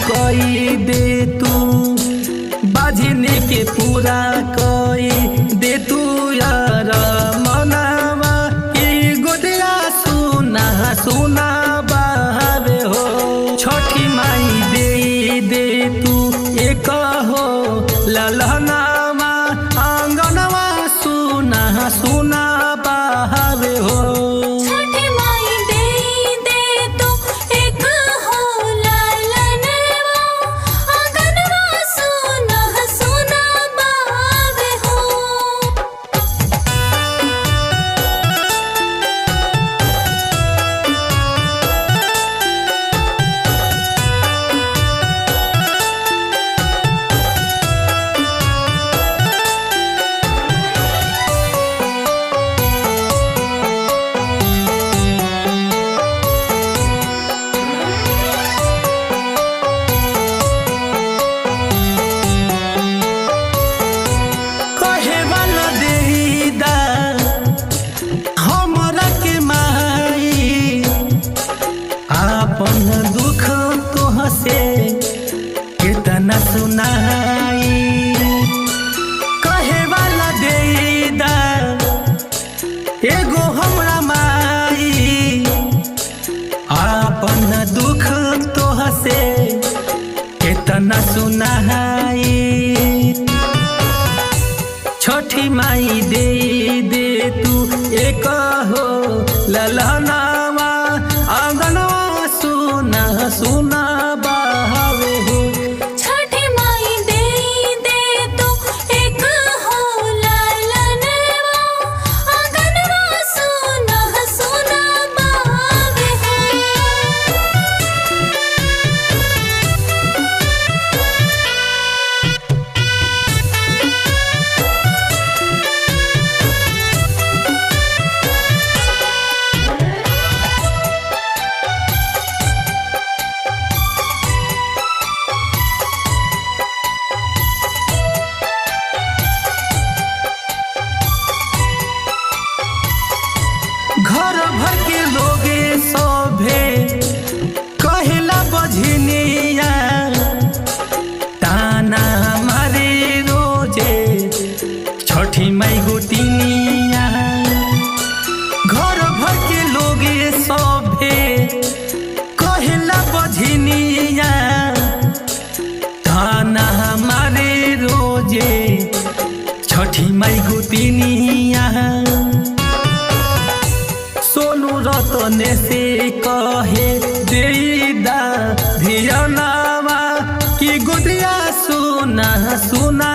कई दे तू बाझिनी के पूरा कई दे तू यार मनावा की गोदिया सुना सुना बहावे हो। छठी माई दे तू एक हो ललनावा आंगनवा सुना सुना बहावे हो। अपन दुख तोहसे कितना सुनाई कहे वाला देदा एगो हमरा माई। अपन दुख तोहसे कितना सुनाई छठी माई दे तू एक हो ललनावा आंगनवा सुना सुना बहावे हो। छठी माई दे तू एक हो ललनवा आंगनवा सुना सुना बहावे हो। घर भर के लोगे सभे कहला बझनिया ताना मारे रोजे छठी माई गोतिनिया। घर भर के लोगे सभे कहला बझनिया ताना मारे रोजे छठी माई गोतिनिया। सोनू रतन से कहे देदा धियनावा की गुदिया सुना सुना